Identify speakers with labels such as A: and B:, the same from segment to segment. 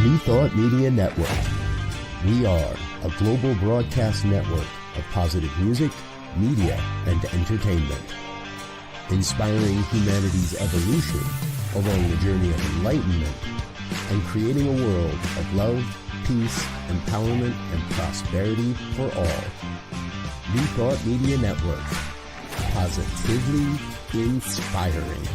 A: New Thought Media Network. We are a global broadcast network of positive music, media, and entertainment, inspiring humanity's evolution along the journey of enlightenment and creating a world of love, peace, empowerment, and prosperity for all. New Thought Media Network. Positively inspiring.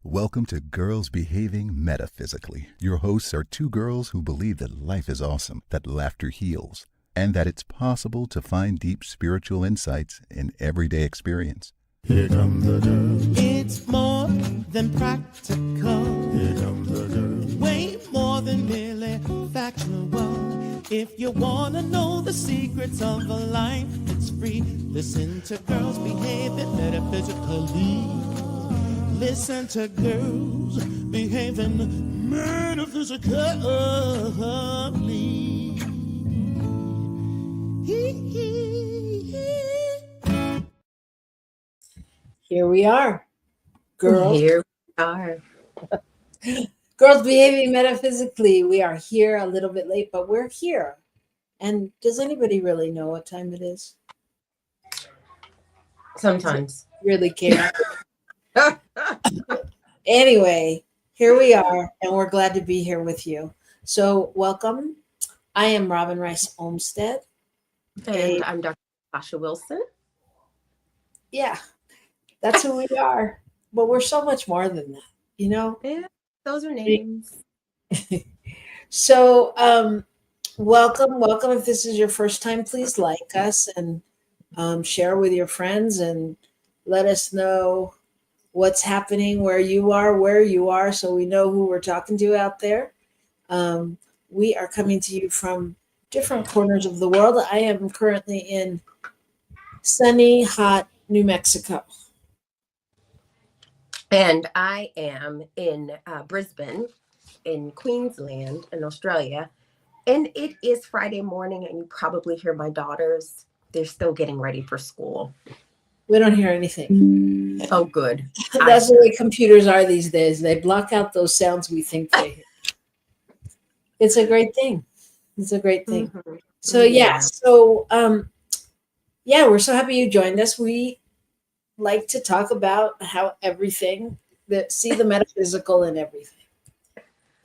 B: Welcome to Girls Behaving Metaphysically. Your hosts are two girls who believe that life is awesome, that laughter heals, and that it's possible to find deep spiritual insights in everyday experience.
C: Here come the girls. It's more than practical. Here come the girls. Way more than merely factual. If you want to know the secrets of a life that's free, listen to Girls Behaving Metaphysically. Listen to Girls Behaving Metaphysically.
D: Here we are, girls.
E: Here we are.
D: Girls Behaving Metaphysically. We are here a little bit late, but we're here. And does anybody really know what time it is?
E: Sometimes.
D: Really care. Anyway, here we are, and we're glad to be here with you. So welcome. I am Robyn Rice Olmsted.
E: And I'm Dr. Natasha Wilson.
D: Yeah, that's who we are. But we're so much more than that, you know?
E: Yeah, those are names.
D: So welcome. If this is your first time, please like us and share with your friends and let us know what's happening where you are, so we know who we're talking to out there. We are coming to you from different corners of the world. I am currently in sunny, hot New Mexico.
E: And I am in Brisbane, in Queensland, in Australia. And it is Friday morning, and you probably hear my daughters. They're still getting ready for school.
D: We don't hear anything.
E: Oh, good.
D: That's the way computers are these days. They block out those sounds we think they hear. It's a great thing. Mm-hmm. So we're so happy you joined us. We like to talk about how everything, see the metaphysical in everything.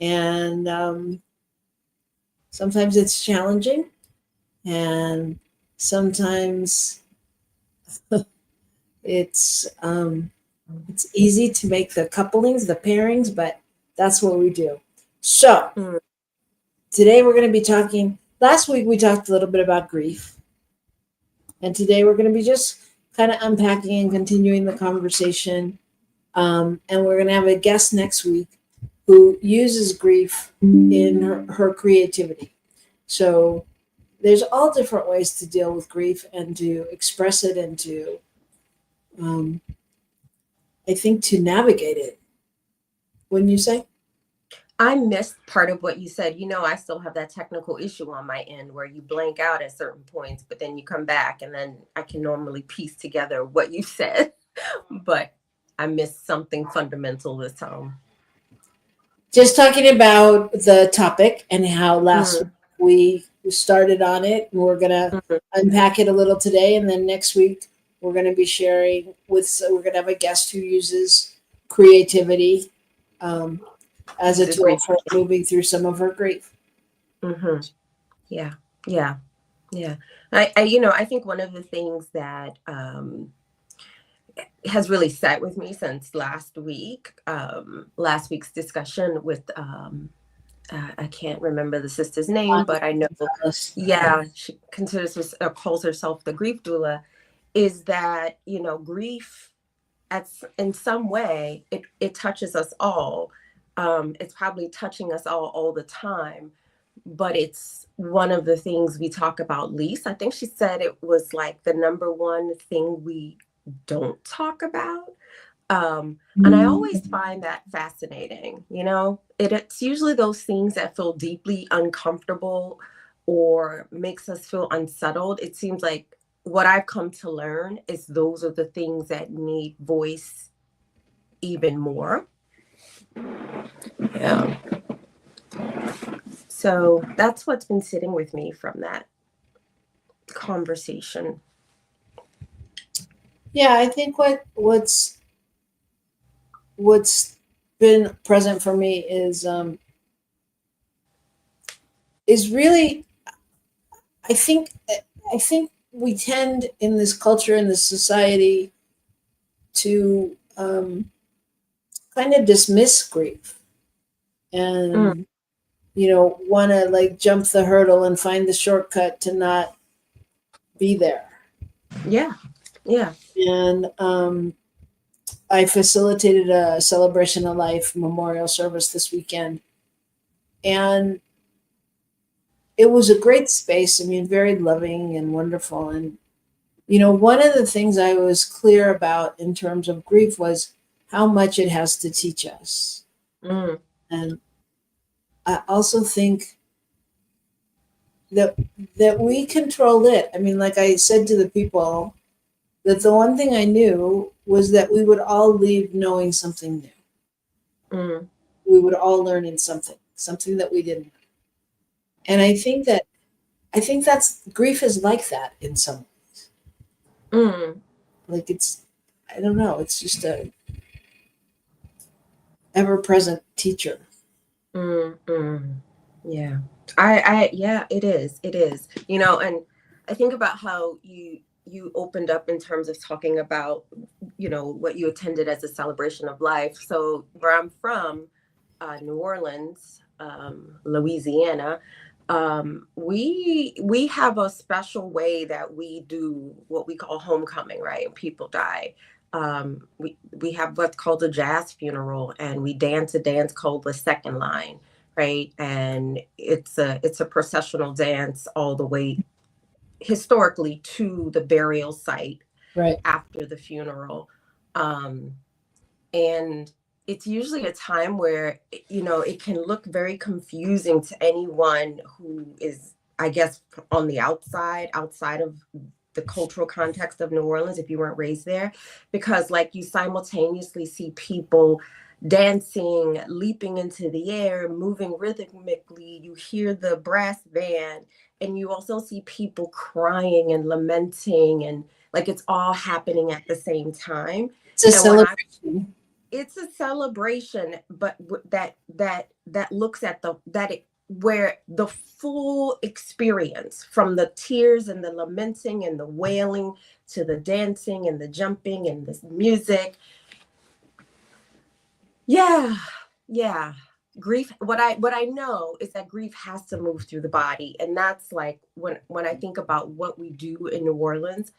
D: And sometimes it's challenging, and sometimes it's easy to make the couplings, the pairings, but that's what we do. So today we're going to be talking, last week we talked a little bit about grief. And today we're going to be just kind of unpacking and continuing the conversation. And we're going to have a guest next week who uses grief in her creativity. So there's all different ways to deal with grief and to express it and to, I think, to navigate it. Wouldn't you say?
E: I missed part of what you said. You know, I still have that technical issue on my end where you blank out at certain points, but then you come back and then I can normally piece together what you said. But I missed something fundamental this time.
D: Just talking about the topic and how last week we started on it. And we're going to unpack it a little today. And then next week, we're going to be sharing we're going to have a guest who uses creativity as a tool for moving through some of her grief.
E: Mm-hmm. Yeah. I think one of the things that has really sat with me since last week's discussion with, I can't remember the sister's name, but I know, she calls herself the grief doula, is that, grief in some way, it touches us all. It's probably touching us all the time, but it's one of the things we talk about least. I think she said it was like the number one thing we don't talk about. And I always find that fascinating. It's usually those things that feel deeply uncomfortable or makes us feel unsettled. It seems like what I've come to learn is those are the things that need voice even more. Yeah. So that's what's been sitting with me from that conversation.
D: Yeah, I think what's been present for me is really, I think we tend in this culture, in this society, to kind of dismiss grief and want to like jump the hurdle and find the shortcut to not be there.
E: Yeah.
D: And I facilitated a celebration of life memorial service this weekend, and it was a great space. I mean, very loving and wonderful. And one of the things I was clear about in terms of grief was how much it has to teach us. And I also think that we control it. I mean, like I said to the people, that the one thing I knew was that we would all leave knowing something new. We would all learn in something that we didn't know. And I think that's grief is like that in some ways. Like I don't know, it's just a ever-present teacher.
E: Yeah. Yeah, it is. And I think about how you opened up in terms of talking about, what you attended as a celebration of life. So where I'm from, New Orleans, Louisiana, we have a special way that we do what we call homecoming, right? And people die. We have what's called a jazz funeral, and we dance a dance called the second line, right? And it's a processional dance all the way historically to the burial site,
D: right,
E: after the funeral. And it's usually a time where, it can look very confusing to anyone who is, I guess, on the outside of the cultural context of New Orleans, if you weren't raised there, because like you simultaneously see people dancing, leaping into the air, moving rhythmically. You hear the brass band, and you also see people crying and lamenting, and like it's all happening at the same time.
D: It's a celebration.
E: It's a celebration, but that looks at where the full experience, from the tears and the lamenting and the wailing to the dancing and the jumping and the music. Yeah. Grief. What I know is that grief has to move through the body, and that's like when I think about what we do in New Orleans,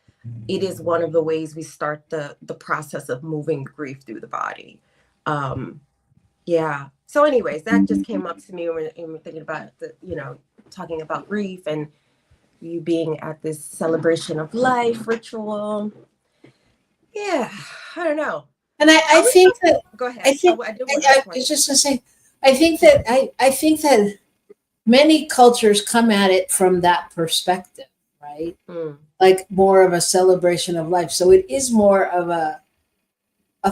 E: it is one of the ways we start the process of moving grief through the body. Yeah. So, anyways, that just came up to me when we're thinking about talking about grief and you being at this celebration of life ritual. Yeah, I don't know.
D: And I think that.
E: Go ahead.
D: I was just gonna say, I think that many cultures come at it from that perspective, right? Like more of a celebration of life. So it is more of a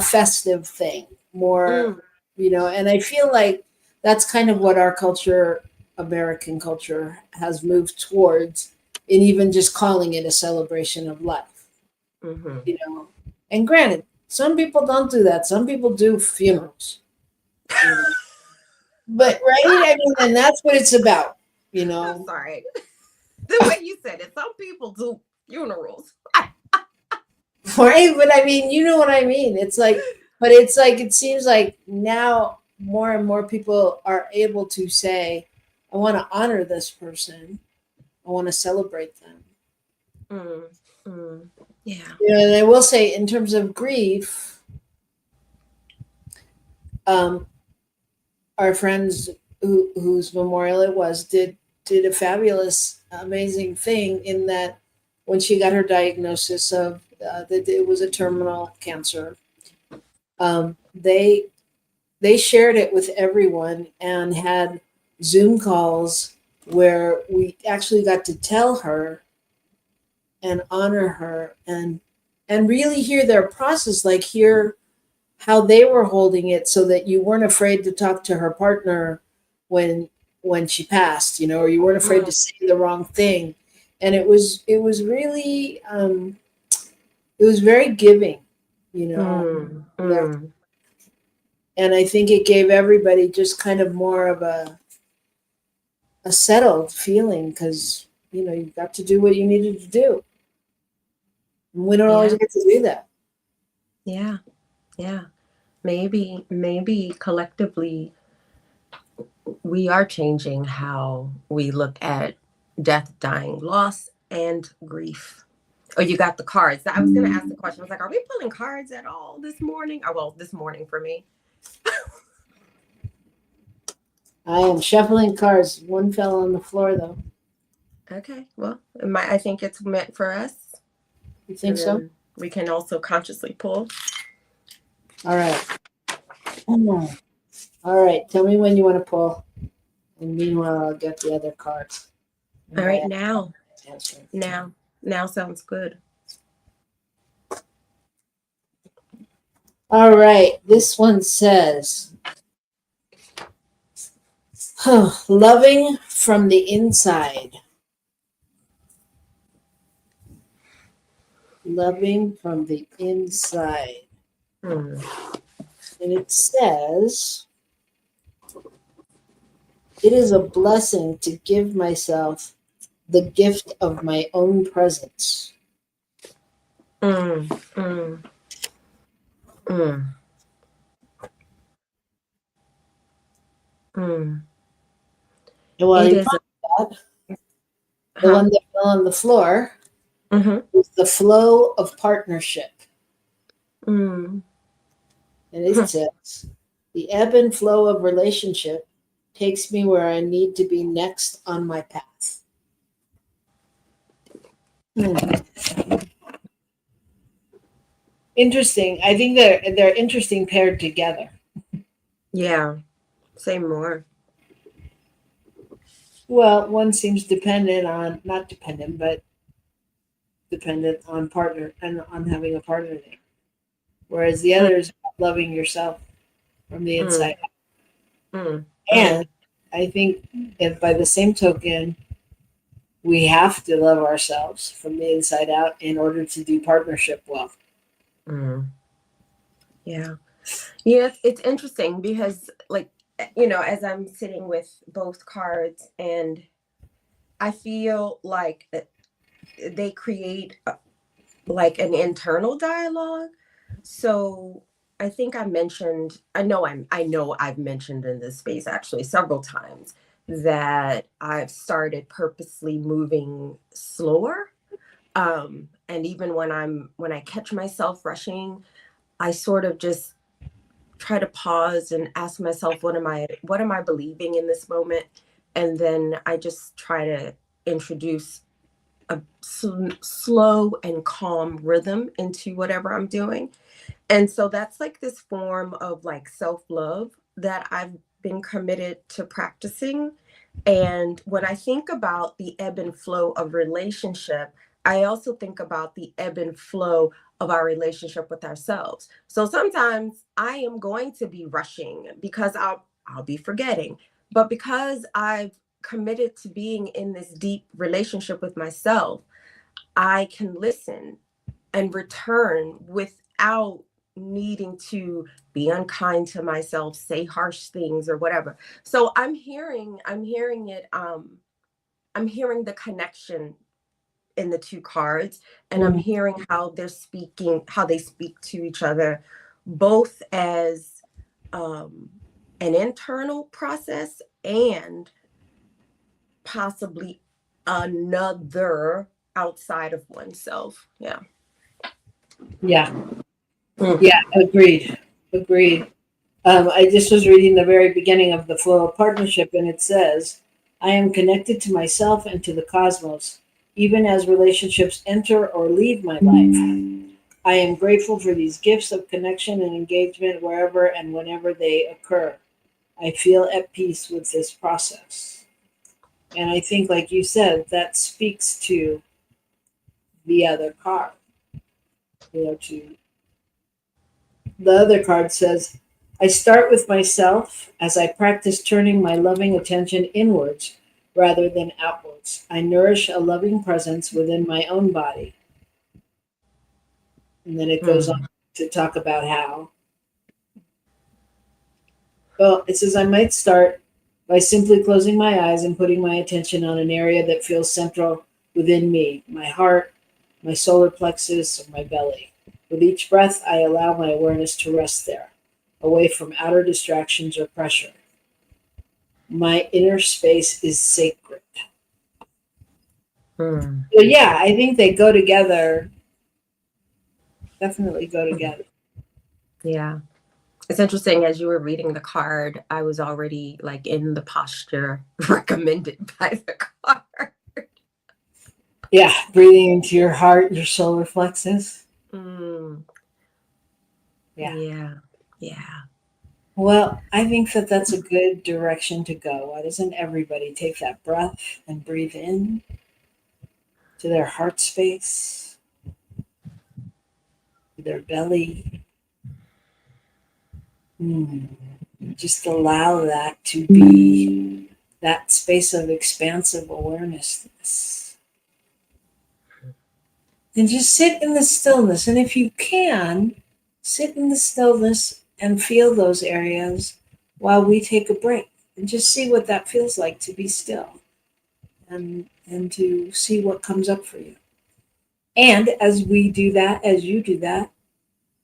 D: festive thing, more, and I feel like that's kind of what our culture, American culture, has moved towards, in even just calling it a celebration of life. And granted, some people don't do that. Some people do funerals. But right, I mean, and that's what it's about,
E: I'm sorry. The way you said it, some people do funerals.
D: Right, but I mean, you know what I mean. It's like, it seems like now more and more people are able to say, I want to honor this person. I want to celebrate them.
E: Yeah.
D: And I will say, in terms of grief, our friends whose memorial it was did a fabulous, amazing thing, in that when she got her diagnosis of that it was a terminal cancer, they shared it with everyone and had Zoom calls where we actually got to tell her and honor her and really hear their process, like hear how they were holding it, so that you weren't afraid to talk to her partner when she passed, or you weren't afraid to say the wrong thing. And it was really it was very giving, and I think it gave everybody just kind of more of a settled feeling, because you got to do what you needed to do. And we don't always get to do that.
E: Yeah. Maybe collectively we are changing how we look at death, dying, loss, and grief. Oh, you got the cards. I was going to ask the question. I was like, are we pulling cards at all this morning? Oh, well, this morning for me.
D: I am shuffling cards. One fell on the floor, though.
E: Okay. Well, I think it's meant for us.
D: You think so?
E: We can also consciously pull.
D: All right. All right. Tell me when you want to pull. And meanwhile, I'll get the other cards.
E: All right. Now sounds good.
D: All right. This one says, loving from the inside. Loving from the inside. And it says, it is a blessing to give myself the gift of my own presence.
E: Well,
D: you that, the one that fell on the floor is the flow of partnership. And it says, the ebb and flow of relationship takes me where I need to be next on my path. Interesting. I think they're interesting paired together.
E: Yeah. Say more.
D: Well, one seems dependent on partner and on having a partner there. Whereas the other is loving yourself from the inside out. And I think if by the same token, we have to love ourselves from the inside out in order to do partnership well.
E: Yeah. It's interesting because, like, as I'm sitting with both cards, and I feel like they create like an internal dialogue. So I think I know I've mentioned in this space actually several times that I've started purposely moving slower. And even when I catch myself rushing, I sort of just try to pause and ask myself, what am I believing in this moment? And then I just try to introduce a slow and calm rhythm into whatever I'm doing. And so that's like this form of like self-love that I've been committed to practicing. And when I think about the ebb and flow of relationship, I also think about the ebb and flow of our relationship with ourselves. So sometimes I am going to be rushing because I'll be forgetting. But because I've committed to being in this deep relationship with myself, I can listen and return without needing to be unkind to myself, say harsh things or whatever. So I'm hearing it. I'm hearing the connection in the two cards, and I'm hearing how they speak to each other, both as an internal process and possibly another outside of oneself. Yeah.
D: Agreed. I just was reading the very beginning of the flow of partnership, and it says, I am connected to myself and to the cosmos, even as relationships enter or leave my life. I am grateful for these gifts of connection and engagement wherever and whenever they occur. I feel at peace with this process. And I think, like you said, that speaks to the other card. The other card says, I start with myself as I practice turning my loving attention inwards rather than outwards. I nourish a loving presence within my own body. And then it goes on to talk about how. Well, it says, I might start by simply closing my eyes and putting my attention on an area that feels central within me, my heart, my solar plexus, or my belly. With each breath, I allow my awareness to rest there, away from outer distractions or pressure. My inner space is sacred. So yeah, I think they go together. Definitely go together.
E: Yeah. It's interesting, as you were reading the card, I was already like in the posture recommended by the card.
D: Yeah, breathing into your heart, your solar plexus.
E: Yeah.
D: Well, I think that that's a good direction to go. Why doesn't everybody take that breath and breathe in to their heart space, to their belly? Just allow that to be that space of expansive awareness. And just sit in the stillness. And if you can, sit in the stillness and feel those areas while we take a break. And just see what that feels like to be still. And to see what comes up for you. And as we do that, as you do that,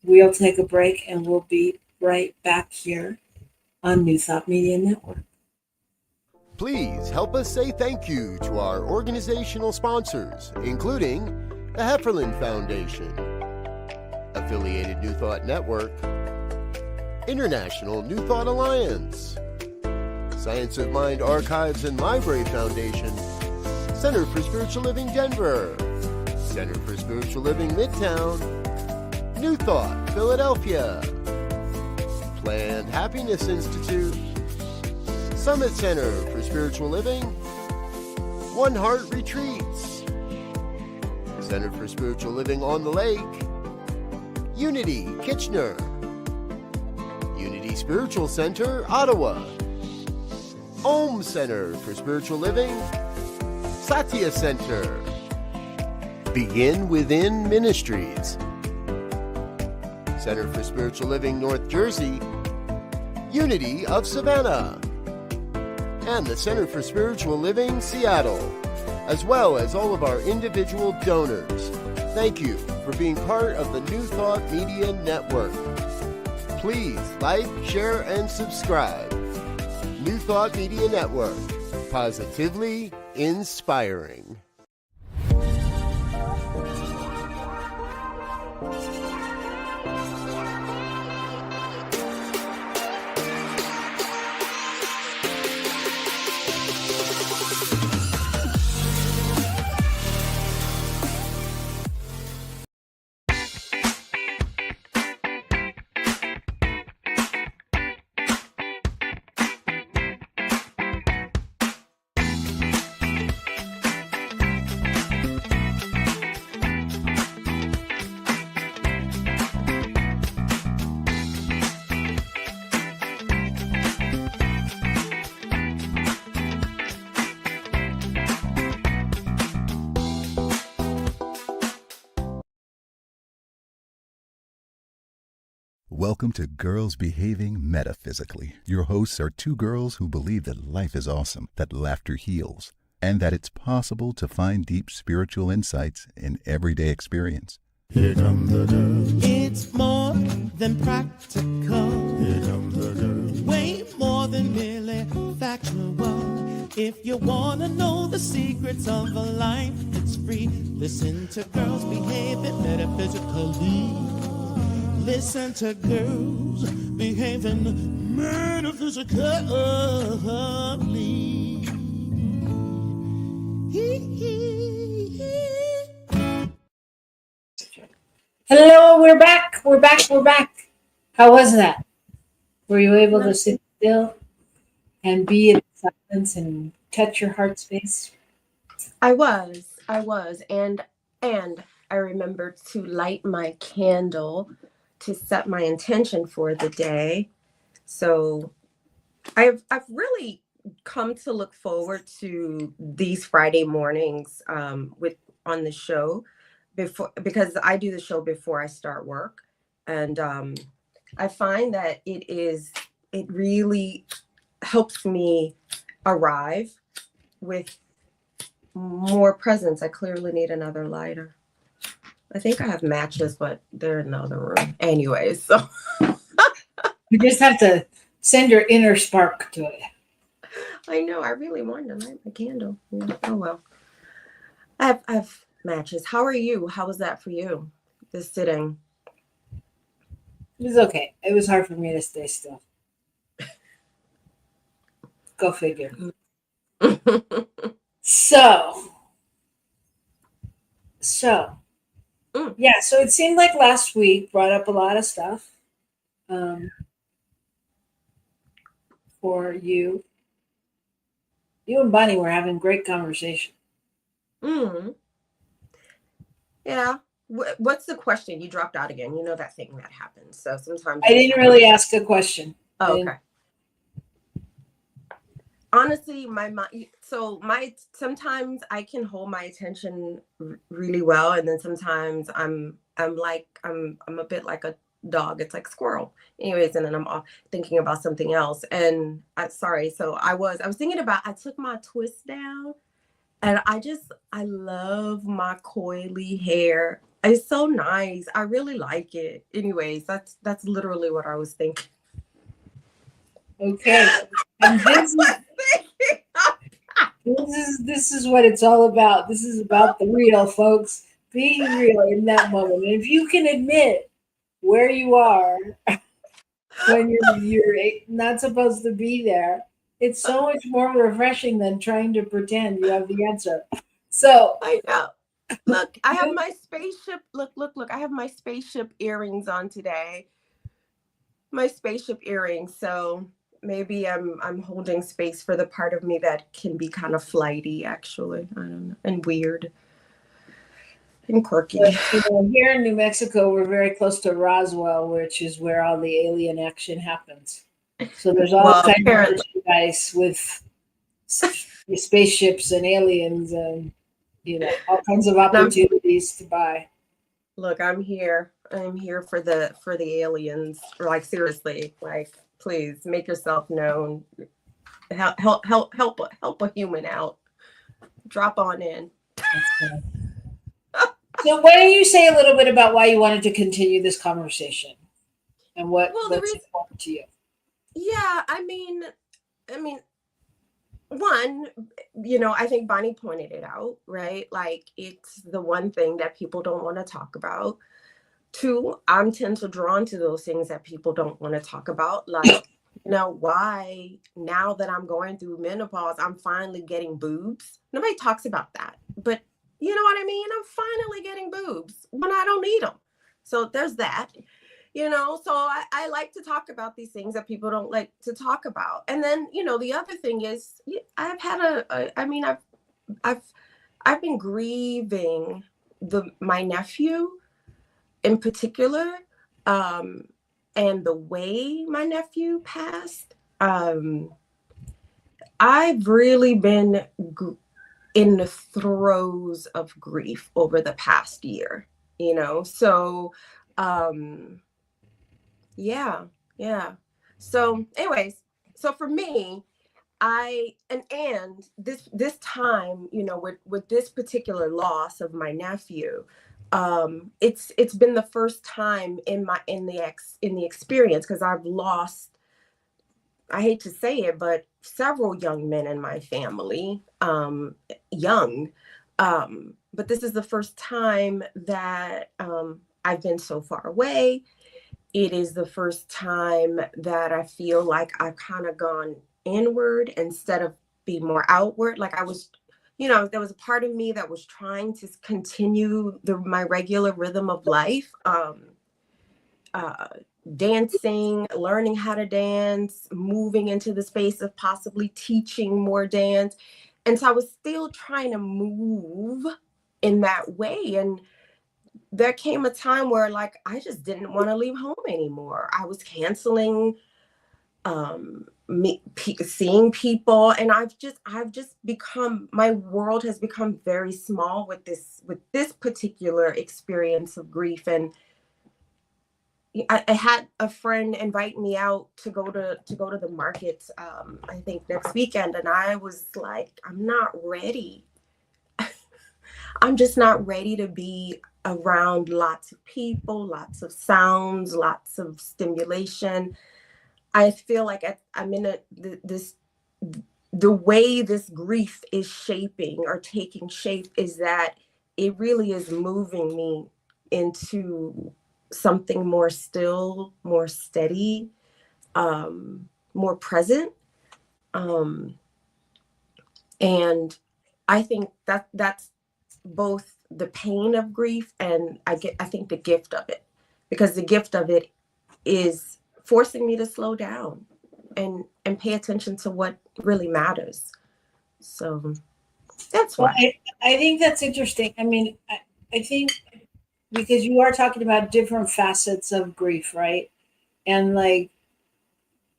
D: we'll take a break and we'll be right back here on New Thought Media Network.
A: Please help us say thank you to our organizational sponsors, including the Hefferland Foundation, Affiliated New Thought Network, International New Thought Alliance, Science of Mind Archives and Library Foundation, Center for Spiritual Living Denver, Center for Spiritual Living Midtown, New Thought Philadelphia, Planned Happiness Institute, Summit Center for Spiritual Living, One Heart Retreats, Center for Spiritual Living on the Lake, Unity Kitchener, Unity Spiritual Center Ottawa, Om Center for Spiritual Living, Satya Center, Begin Within Ministries, Center for Spiritual Living North Jersey, Unity of Savannah, and the Center for Spiritual Living Seattle, as well as all of our individual donors. Thank you for being part of the New Thought Media Network. Please like, share, and subscribe. New Thought Media Network, positively inspiring.
B: Welcome to Girls Behaving Metaphysically. Your hosts are two girls who believe that life is awesome, that laughter heals, and that it's possible to find deep spiritual insights in everyday experience.
C: Here come the girls. It's more than practical. Here come the girls. Way more than merely factual. If you want to know the secrets of a life that's free, listen to Girls Behaving Metaphysically. Listen to Girls Behaving Metaphysically.
D: Hello, we're back. We're back. How was that? Were you able to sit still and be in silence and touch your heart space?
E: I was, and I remembered to light my candle to set my intention for the day. So I've really come to look forward to these Friday mornings with on the show because I do the show before I start work, and I find that it really helps me arrive with more presence. I clearly need another lighter. I think I have matches, but they're in the other room. Anyways, so
D: You just have to send your inner spark to it.
E: I know I really wanted to light my candle. Yeah. Oh well. I have matches. How are you? How was that for you? This sitting.
D: It was okay. It was hard for me to stay still. Go figure. So yeah, so it seemed like last week brought up a lot of stuff for you. You and Bonnie were having great conversation.
E: Yeah. What's the question? You dropped out again. You know that thing that happens. So sometimes
D: I didn't really ask a question.
E: Oh, okay. Honestly, my mind. So sometimes I can hold my attention really well, and then sometimes I'm a bit like a dog. It's like squirrel. Anyways, and then I'm off thinking about something else. And sorry. So I was thinking about. I took my twist down, and I love my coily hair. It's so nice. I really like it. Anyways, that's literally what I was thinking.
D: Okay. And this is what it's all about. This is about the real, folks. Being real in that moment. And if you can admit where you are when you're not supposed to be there, it's so much more refreshing than trying to pretend you have the answer. So
E: I know. Look, I have my spaceship. Look. I have my spaceship earrings on today. My spaceship earrings. So maybe I'm holding space for the part of me that can be kind of flighty, actually. I don't know. And weird. And quirky.
D: But, here in New Mexico, we're very close to Roswell, which is where all the alien action happens. So there's all kinds of merchandise with spaceships and aliens and all kinds of opportunities to buy.
E: Look, I'm here for the aliens. Like seriously, like please make yourself known. Help a human out. Drop on in.
D: So why don't you say a little bit about why you wanted to continue this conversation and what's important to you?
E: Yeah, I mean, one, I think Bonnie pointed it out, right? Like it's the one thing that people don't want to talk about. Two, I'm tend to drawn to those things that people don't want to talk about. Like, why now that I'm going through menopause, I'm finally getting boobs. Nobody talks about that, but you know what I mean? I'm finally getting boobs when I don't need them. So there's that. So I like to talk about these things that people don't like to talk about. And then, the other thing is I've had I've been grieving my nephew in particular, and the way my nephew passed. I've really been in the throes of grief over the past year, so yeah. So anyways, so for me, and this time, with this particular loss of my nephew, it's been the first time in the experience, because I've lost, I hate to say it, but several young men in my family, young, but this is the first time that I've been so far away. It is the first time that I feel like I've kind of gone inward instead of being more outward. Like I was, there was a part of me that was trying to continue my regular rhythm of life, dancing, learning how to dance, moving into the space of possibly teaching more dance. And so I was still trying to move in that way. And there came a time where like I just didn't want to leave home anymore. I was canceling seeing people, and I've just become, my world has become very small with this particular experience of grief. And I had a friend invite me out to go to the market, I think next weekend, and I was like, I'm not ready. I'm just not ready to be around lots of people, lots of sounds, lots of stimulation. I feel like I'm in the way this grief is shaping or taking shape is that it really is moving me into something more still, more steady, more present. And I think that's both the pain of grief and I think the gift of it, because the gift of it is forcing me to slow down and pay attention to what really matters. So that's why.
D: Well, I think that's interesting. I mean, I think because you are talking about different facets of grief, right? And like,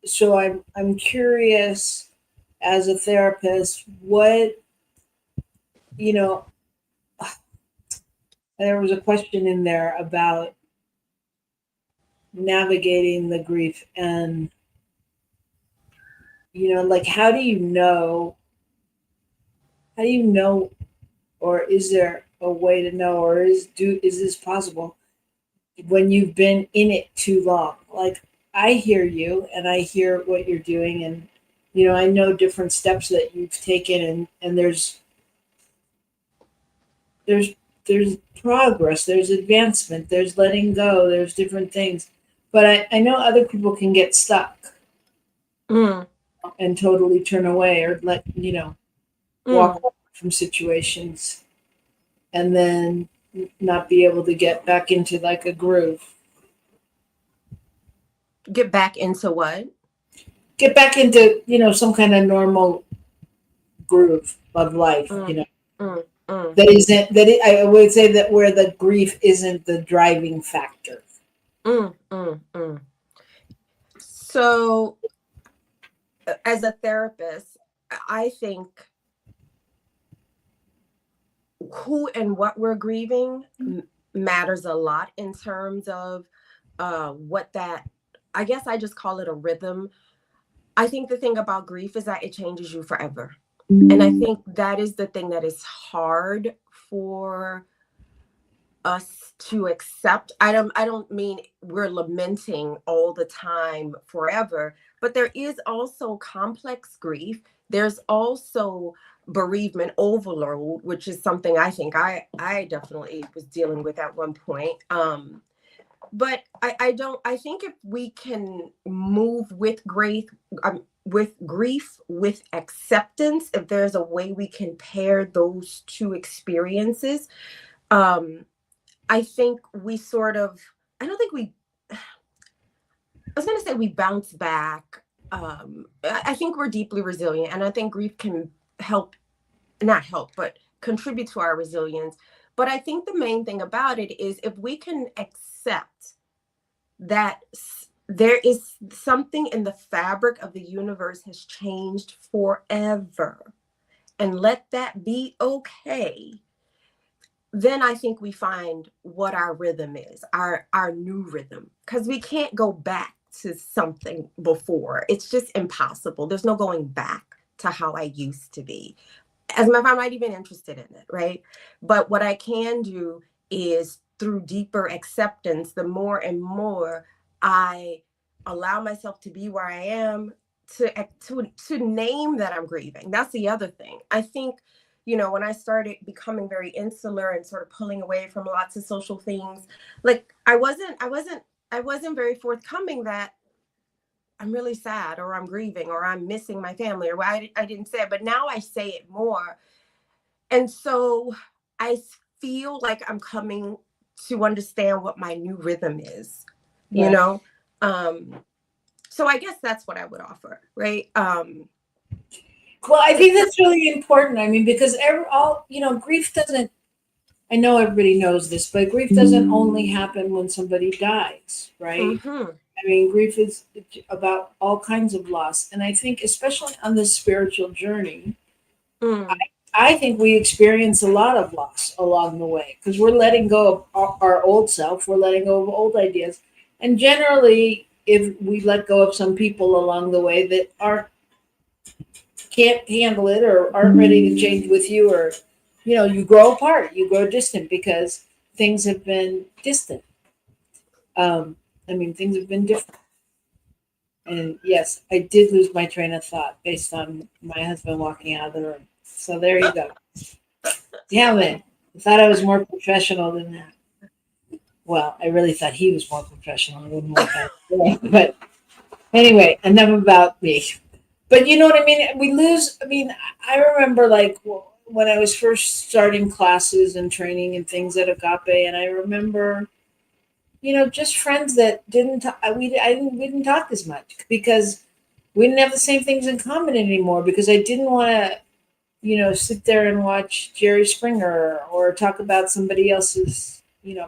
D: so I'm curious as a therapist, what, you know, there was a question in there about navigating the grief and, you know, like, how do you know, or is there a way to know, or is this possible when you've been in it too long? Like, I hear you and I hear what you're doing, and, you know, I know different steps that you've taken, and there's progress, there's advancement, there's letting go, there's different things. But I know other people can get stuck and totally turn away or walk away from situations and then not be able to get back into like a groove.
E: Get back into what?
D: Get back into, some kind of normal groove of life, I would say that where the grief isn't the driving factor.
E: So as a therapist, I think who and what we're grieving matters a lot in terms of I guess I just call it a rhythm. I think the thing about grief is that it changes you forever. And I think that is the thing that is hard for us to accept. I don't mean we're lamenting all the time forever, but there is also complex grief. There's also bereavement overload, which is something I think I definitely was dealing with at one point. But I think if we can move with grief, with acceptance, if there's a way we can pair those two experiences, I think we I was going to say we bounce back. I think we're deeply resilient, and I think grief can but contribute to our resilience. But I think the main thing about it is if we can accept that there is something in the fabric of the universe has changed forever, and let that be okay, then I think we find what our rhythm is, our new rhythm, because we can't go back to something before. It's just impossible. There's no going back to how I used to be. As a matter of fact, I'm not even interested in it, right? But what I can do is through deeper acceptance, the more and more I allow myself to be where I am, to name that I'm grieving. That's the other thing. I think, when I started becoming very insular and sort of pulling away from lots of social things, like I wasn't very forthcoming that I'm really sad, or I'm grieving, or I'm missing my family, or I didn't say it, but now I say it more. And so I feel like I'm coming to understand what my new rhythm is,
D: Right.
E: So I guess that's what I would offer, right?
D: Well, I think that's really important. I mean, because grief doesn't, I know everybody knows this, but grief doesn't only happen when somebody dies, right?
E: Mm-hmm.
D: I mean, grief is about all kinds of loss. And I think, especially on this spiritual journey,
E: Mm.
D: I think we experience a lot of loss along the way because we're letting go of our old self, we're letting go of old ideas. And generally, if we let go of some people along the way that can't handle it or aren't ready to change with you, or you grow apart, you grow distant because things have been distant. Things have been different. And yes, I did lose my train of thought based on my husband walking out of the room. So there you go. Damn it. I thought I was more professional than that. Well, I really thought he was more professional. I wouldn't walk out of the room. But anyway, enough about me. But you know what I mean? I remember like when I was first starting classes and training and things at Agape, and I remember just friends that we didn't talk as much because we didn't have the same things in common anymore, because I didn't want to, sit there and watch Jerry Springer or talk about somebody else's,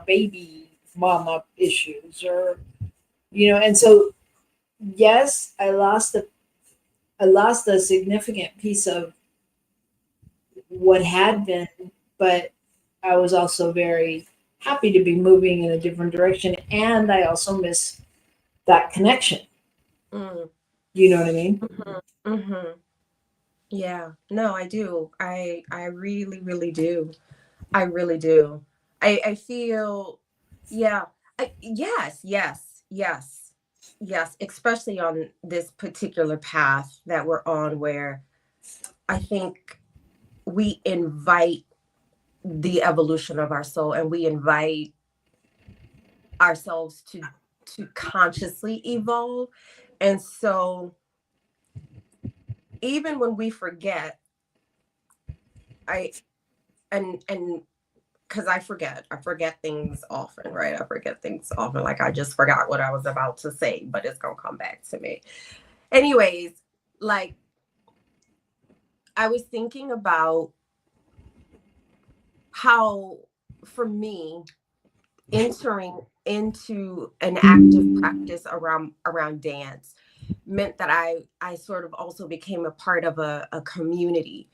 D: baby mama issues, or, and so, yes, I lost a significant piece of what had been, but I was also very happy to be moving in a different direction. And I also miss that connection.
E: Mm.
D: You know what I mean?
E: Mm-hmm. Mm-hmm. Yeah, no, I do. I really, really do. I really do. I feel, yeah. Yes, yes, yes, yes, especially on this particular path that we're on, where I think we invite the evolution of our soul, and we invite ourselves to consciously evolve. And so even when we forget, I and because I forget things often, right? I forget things often. Like I just forgot what I was about to say, but it's gonna come back to me. Anyways, like I was thinking about how, for me, entering into an active practice around dance meant that I sort of also became a part of a community.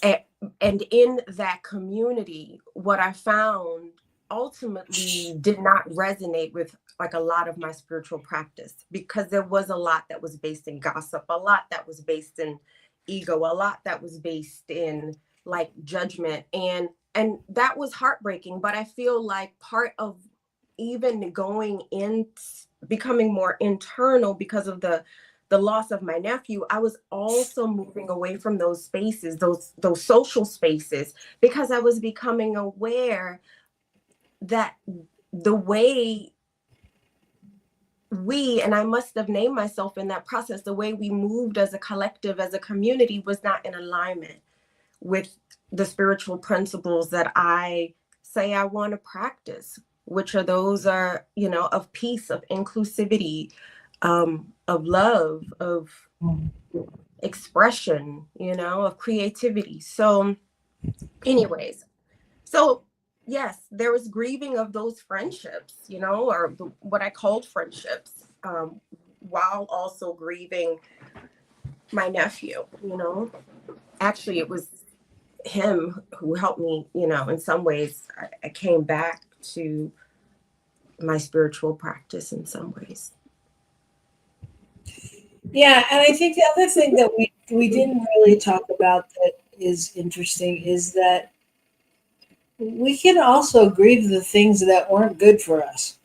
E: And in that community, what I found ultimately did not resonate with like a lot of my spiritual practice, because there was a lot that was based in gossip, a lot that was based in ego, a lot that was based in like judgment, and that was heartbreaking. But I feel like part of even going in, becoming more internal because of the loss of my nephew, I was also moving away from those spaces, those social spaces, because I was becoming aware that the way and I must have named myself in that process, the way we moved as a collective, as a community, was not in alignment with the spiritual principles that I say I want to practice, which are of peace, of inclusivity, of love, of expression, of creativity. So anyways, so yes, there was grieving of those friendships, or what I called friendships, while also grieving my nephew. Actually it was him who helped me, in some ways. I came back to my spiritual practice in some ways.
D: Yeah, and I think the other thing that we didn't really talk about that is interesting is that we can also grieve the things that weren't good for us.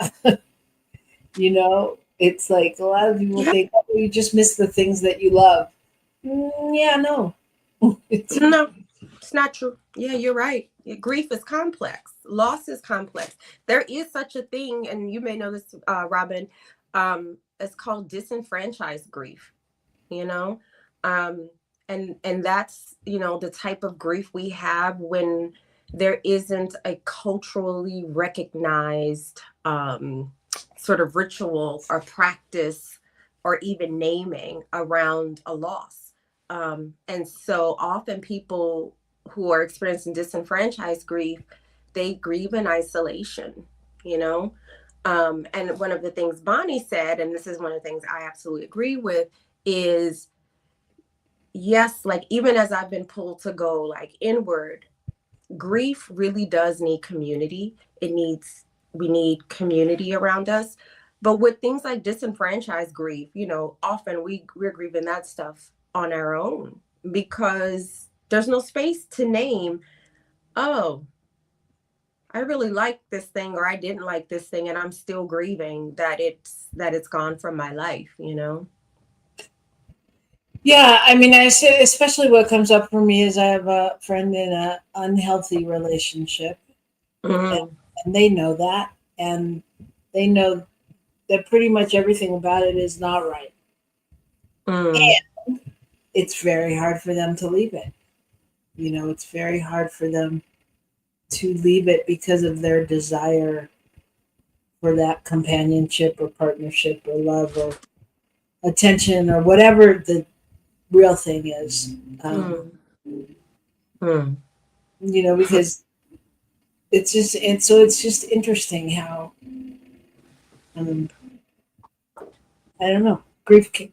D: It's like a lot of people think, oh, you just miss the things that you love. Yeah, no.
E: No, it's not true. Yeah, you're right. Grief is complex. Loss is complex. There is such a thing, and you may know this, Robyn. It's called disenfranchised grief. And that's the type of grief we have when there isn't a culturally recognized sort of ritual or practice or even naming around a loss. And so often people who are experiencing disenfranchised grief they grieve in isolation, you know? And one of the things Bonnie said, and this is one of the things I absolutely agree with, is yes, like even as I've been pulled to go like inward, grief really does need community. We need community around us. But with things like disenfranchised grief, you know, often we're grieving that stuff on our own because there's no space to name, oh, I really like this thing or I didn't like this thing and I'm still grieving that it's gone from my life, you know?
D: Yeah, I mean, I say, especially what comes up for me is I have a friend in an unhealthy relationship, and they know that, and they know that pretty much everything about it is not right. And it's very hard for them to leave it. You know, it's very hard for them to leave it because of their desire for that companionship or partnership or love or attention or whatever the real thing is. You know, because it's just interesting how I don't know, grief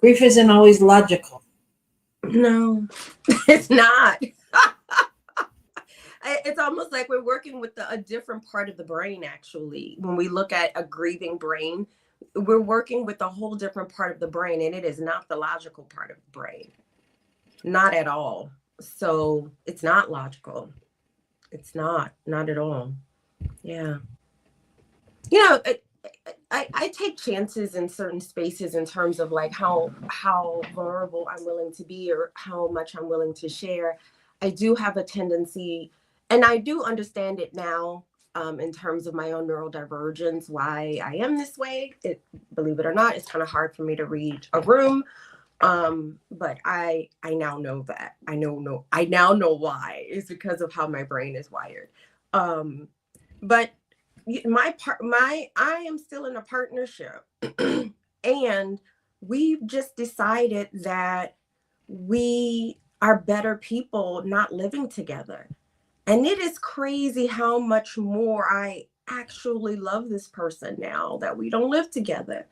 D: isn't always logical.
E: No, it's not. It's almost like we're working with a different part of the brain, actually. When we look at a grieving brain, we're working with a whole different part of the brain, and it is not the logical part of the brain. Not at all. So it's not logical. It's not at all. Yeah. You know, I take chances in certain spaces in terms of like how vulnerable I'm willing to be or how much I'm willing to share. I do have a tendency, and I do understand it now in terms of my own neurodivergence, why I am this way. Believe it or not, it's kind of hard for me to read a room. But I now know that. I now know why. It's because of how my brain is wired. But I am still in a partnership and we've just decided that we are better people not living together. And it is crazy how much more I actually love this person now that we don't live together.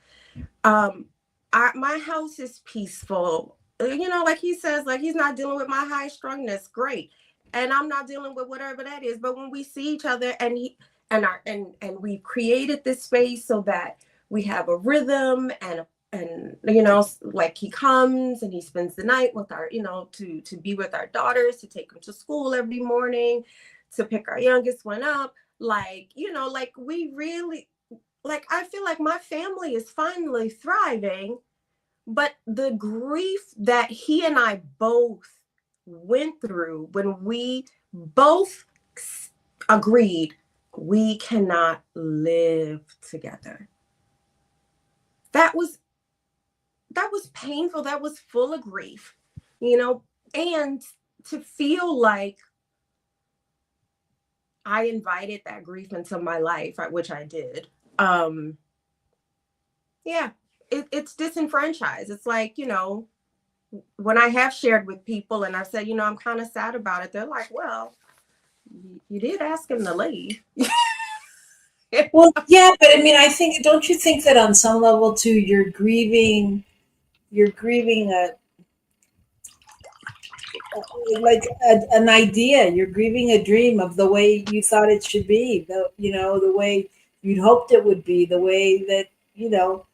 E: My house is peaceful. You know, like he says, like he's not dealing with my high strungness. Great. And I'm not dealing with whatever that is. But when we see each other and we've created this space so that we have a rhythm and you know, like he comes and he spends the night with our, you know, to be with our daughters, to take them to school every morning, to pick our youngest one up. Like, you know, like we really, like, I feel like my family is finally thriving, but the grief that he and I both went through when we both agreed we cannot live together. That was painful. That was full of grief, you know, and to feel like I invited that grief into my life, which I did. Yeah, it's disenfranchised. It's like, you know, when I have shared with people and I've said, you know, I'm kind of sad about it, they're like, well, you did ask him to leave.
D: Well, yeah, but I mean, don't you think that on some level too, you're grieving an idea, you're grieving a dream of the way you thought it should be, the way you'd hoped it would be, the way that, you know,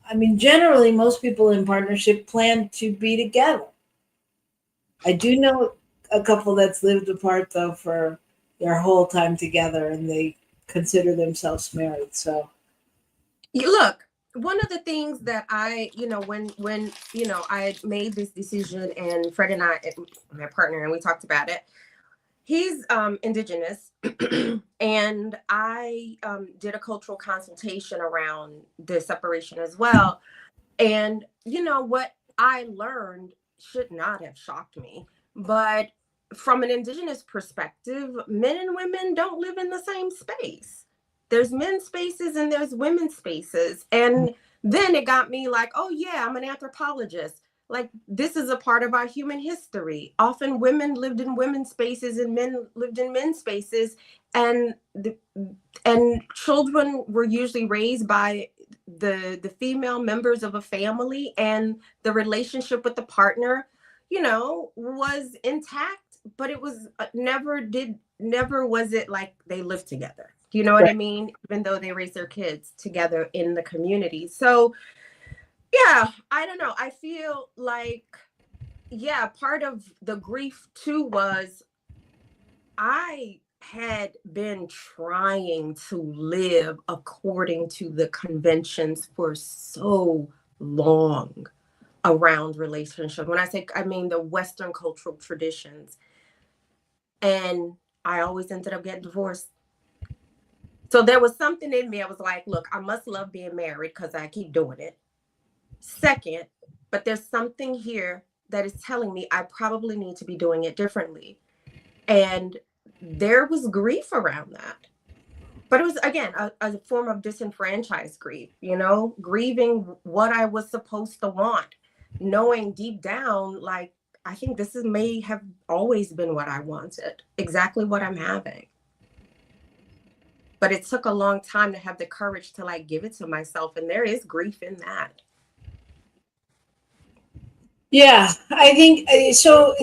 D: I mean, generally most people in partnership plan to be together. I do know a couple that's lived apart though for their whole time together and they consider themselves married. So
E: look, one of the things that I, you know, when you know, I made this decision and Fred and I, my partner, and we talked about it, he's indigenous and I did a cultural consultation around the separation as well. And you know what I learned should not have shocked me, but from an indigenous perspective, men and women don't live in the same space. There's men's spaces and there's women's spaces. And then it got me like, oh yeah, I'm an anthropologist. like this is a part of our human history. Often women lived in women's spaces and men lived in men's spaces, and children were usually raised by the female members of a family, and the relationship with the partner, was intact, but it was never was it like they lived together. Do you know what I mean? Even though they raised their kids together in the community. So yeah, I don't know. I feel like, yeah, part of the grief too was I had been trying to live according to the conventions for so long around relationship. When I say, I mean the Western cultural traditions. And I always ended up getting divorced. So there was something in me. I was like, look, I must love being married because I keep doing it. Second, but there's something here that is telling me I probably need to be doing it differently. And there was grief around that. But it was, again, a form of disenfranchised grief, grieving what I was supposed to want, knowing deep down, like, I think this may have always been what I wanted, exactly what I'm having. But it took a long time to have the courage to like give it to myself. And there is grief in that.
D: Yeah, I think so.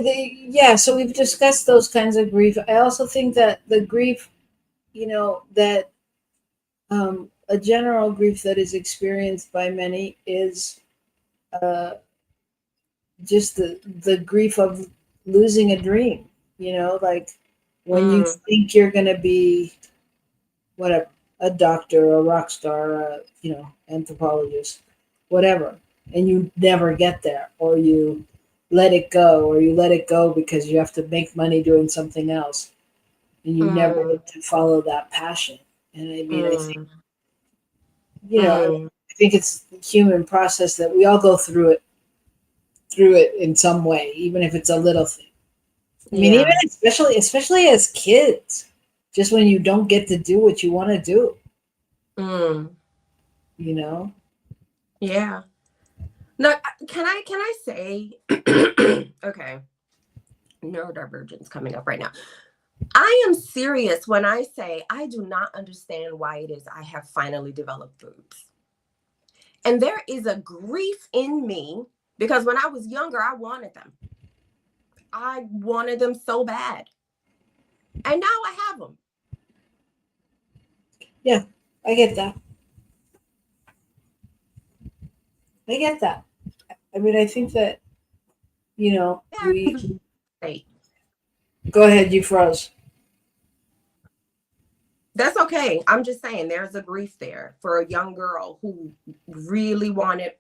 D: So we've discussed those kinds of grief. I also think that the grief, that a general grief that is experienced by many is just the grief of losing a dream. Like when you think you're going to be whatever, a doctor, a rock star, anthropologist, whatever. And you never get there, or you let it go, because you have to make money doing something else, and you never get to follow that passion. And I mean, I think, I think it's the human process that we all go through it in some way, even if it's a little thing. I mean, even especially as kids, just when you don't get to do what you want to do,
E: Yeah. No, can I say, okay, neurodivergence coming up right now. I am serious when I say I do not understand why it is I have finally developed boobs. And there is a grief in me because when I was younger, I wanted them. I wanted them so bad. And now I have them.
D: Yeah, I get that. I mean, I think that, we... Go ahead, you froze.
E: That's okay. I'm just saying there's a grief there for a young girl who really wanted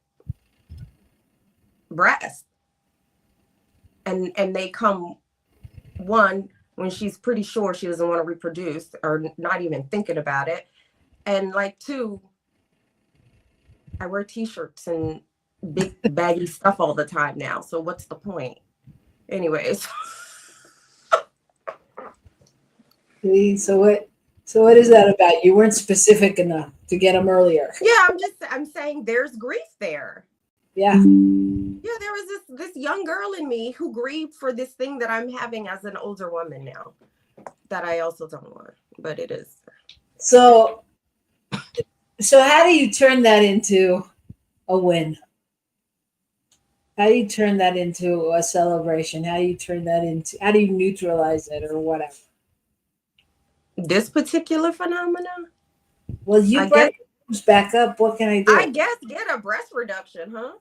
E: breasts. And they come, one, when she's pretty sure she doesn't want to reproduce or not even thinking about it. And like, two, I wear t-shirts and big baggy stuff all the time now. So what's the point? Anyways.
D: So what is that about? You weren't specific enough to get them earlier.
E: Yeah, I'm saying there's grief there.
D: Yeah.
E: Yeah, there was this young girl in me who grieved for this thing that I'm having as an older woman now that I also don't want, but it is.
D: So how do you turn that into a win? How do you turn that into a celebration? How do you neutralize it or whatever?
E: This particular phenomenon?
D: Well, you brought your boobs back up. What can I do?
E: I guess get a breast reduction, huh?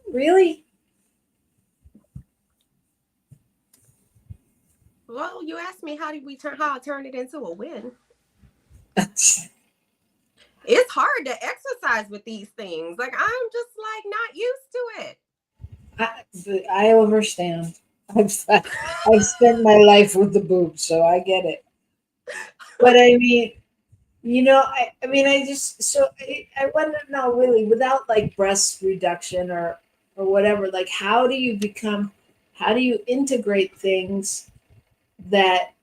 D: Really?
E: Well, you asked me how I turn it into a win. It's hard to exercise with these things. Like, I'm just like not used to it.
D: I understand. I've spent my life with the boobs, so I get it. But I mean, I want to know really, without like breast reduction or whatever, like how do you integrate things that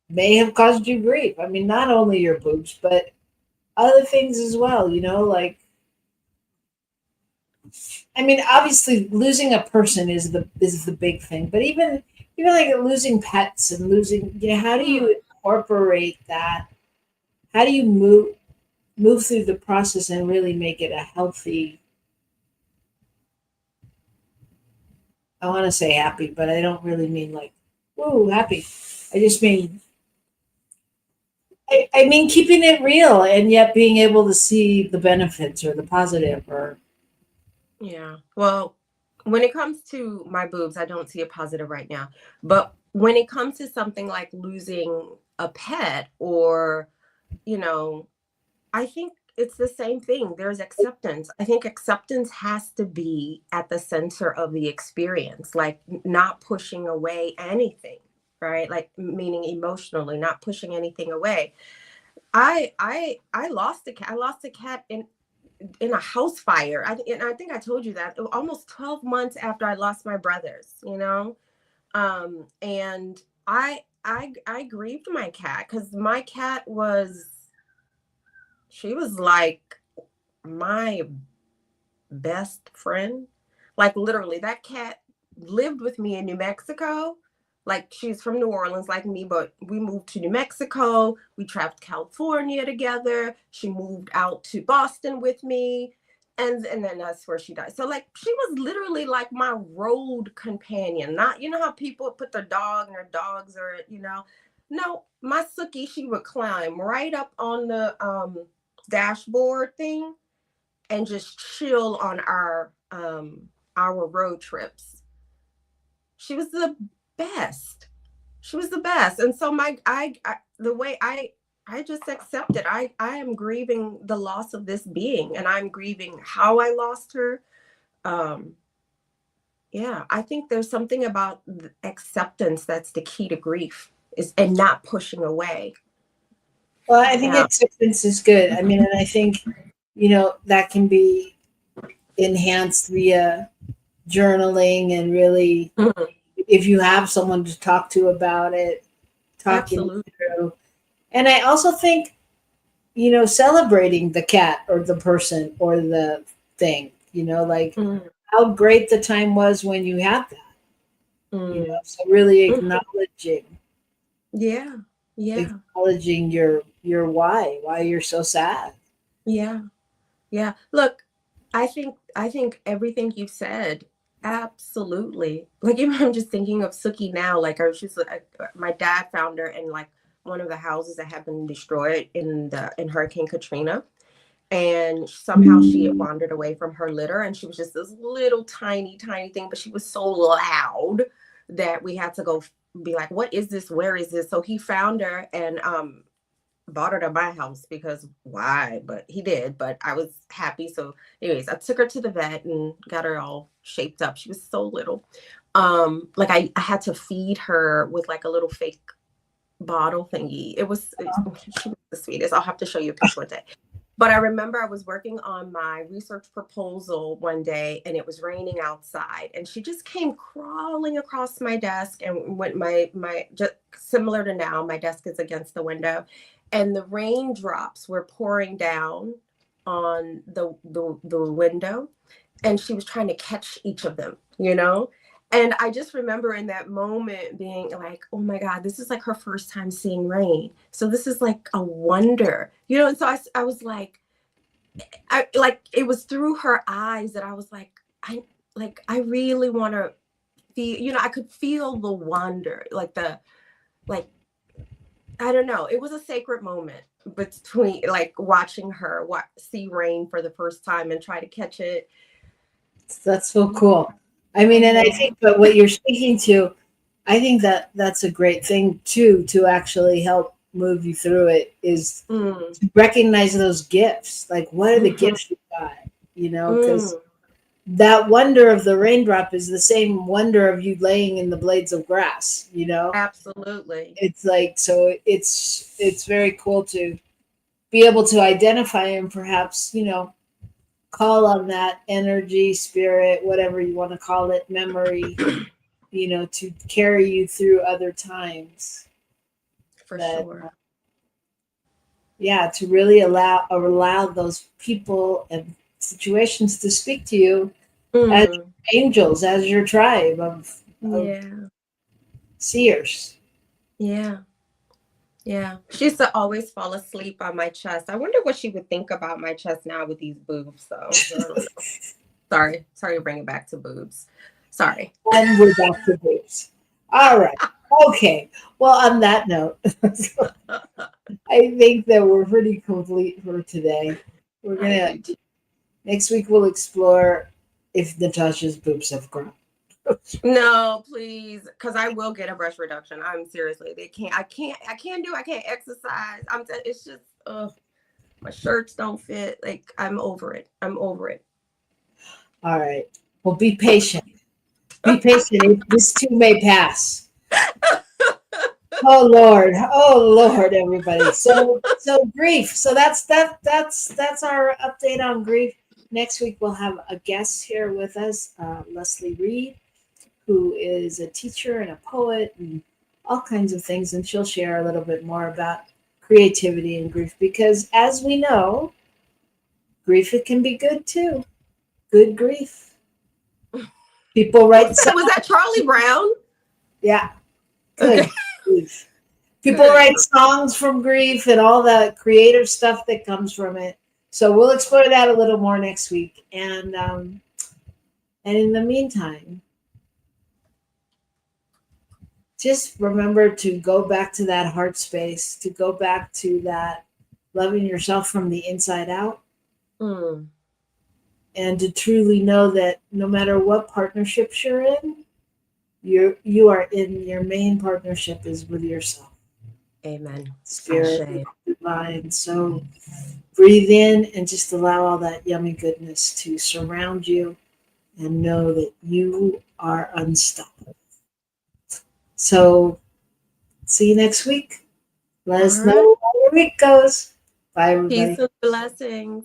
D: may have caused you grief? I mean, not only your boobs, but other things as well, like I mean, obviously, losing a person is the big thing, but even like losing pets and losing, how do you incorporate that? How do you move through the process and really make it a healthy? I want to say happy, but I don't really mean like, woo, happy. I just mean, I mean keeping it real and yet being able to see the benefits or the positive or.
E: Yeah. Well, when it comes to my boobs, I don't see a positive right now. But when it comes to something like losing a pet or, you know, I think it's the same thing. There's acceptance. I think acceptance has to be at the center of the experience, like not pushing away anything, right? Like meaning emotionally, not pushing anything away. I lost a cat. I lost a cat in a house fire. And I think I told you that almost 12 months after I lost my brothers, and I grieved my cat because my cat she was like my best friend. Like literally, that cat lived with me in New Mexico. Like she's from New Orleans, like me, but we moved to New Mexico. We traveled to California together. She moved out to Boston with me. And then that's where she died. So like she was literally like my road companion. Not, how people put their dog and their dogs are, No, my Sookie, she would climb right up on the dashboard thing and just chill on our road trips. She was the best. She was the best. And so the way I just accepted. I am grieving the loss of this being, and I'm grieving how I lost her. Yeah, I think there's something about acceptance that's the key to grief, and not pushing away.
D: Well, I think acceptance is good. I mean, and I think, that can be enhanced via journaling and really, if you have someone to talk to about it, talking through. And I also think, celebrating the cat or the person or the thing, like how great the time was when you had that. So really acknowledging.
E: Yeah.
D: Acknowledging your why you're so sad.
E: Yeah. Look, I think everything you've said, absolutely. Like even I'm just thinking of Sookie now. Like she's my dad found her in like one of the houses that had been destroyed in Hurricane Katrina, and somehow she had wandered away from her litter, and she was just this little tiny thing, but she was so loud that we had to go be like, what is this? Where is this? So he found her and brought her to my house because why? But he did. But I was happy. So anyways, I took her to the vet and got her all shaped up. She was so little. Like I had to feed her with like a little fake bottle thingy. She was the sweetest. I'll have to show you a picture one day. But I remember I was working on my research proposal one day and it was raining outside, and she just came crawling across my desk and went just similar to now, my desk is against the window, and the raindrops were pouring down on the window, and she was trying to catch each of them, And I just remember in that moment being like, oh my God, this is like her first time seeing rain. So this is like a wonder, And so I was like, it was through her eyes that I was like, I really want to feel, I could feel the wonder, I don't know. It was a sacred moment between like watching her see rain for the first time and try to catch it.
D: That's so cool. I mean, and I think, but what you're speaking to, I think that that's a great thing too, to actually help move you through it, is to recognize those gifts. Like, what are the gifts you got? Because that wonder of the raindrop is the same wonder of you laying in the blades of grass,
E: Absolutely.
D: It's like, so it's very cool to be able to identify and perhaps, call on that energy, spirit, whatever you want to call it, memory, to carry you through other times.
E: For sure.
D: Yeah, to really allow those people and situations to speak to you as
E: Mm.
D: angels, as your tribe of
E: Yeah.
D: seers.
E: Yeah. Yeah. She used to always fall asleep on my chest. I wonder what she would think about my chest now with these boobs. So I don't know. Sorry to bring it back to boobs. Sorry.
D: And we're back to boobs. All right. Okay. Well, on that note, I think that we're pretty complete for today. We're gonna next week we'll explore if Natasha's boobs have grown.
E: No, please, because I will get a breast reduction. I'm seriously, I can't exercise. It's just, my shirts don't fit. Like, I'm over it.
D: All right. Well, be patient. Be patient. This too may pass. Oh Lord, everybody. So grief. So that's our update on grief. Next week we'll have a guest here with us, Leslie Reed, who is a teacher and a poet and all kinds of things, and she'll share a little bit more about creativity and grief, because as we know, grief, it can be good too. Good grief. People write
E: Was that Charlie Brown?
D: Yeah. Good
E: Okay.
D: grief. People write songs from grief and all the creative stuff that comes from it. So we'll explore that a little more next week. And in the meantime, just remember to go back to that heart space, to go back to that loving yourself from the inside out.
E: Mm.
D: And to truly know that no matter what partnerships you're in, you are in your main partnership is with yourself.
E: Amen.
D: Spirit,
E: Ashe.
D: divine. So breathe in and just allow all that yummy goodness to surround you and know that you are unstoppable. So see you next week. Let us know how your week goes. Bye, everybody.
E: Peace and blessings.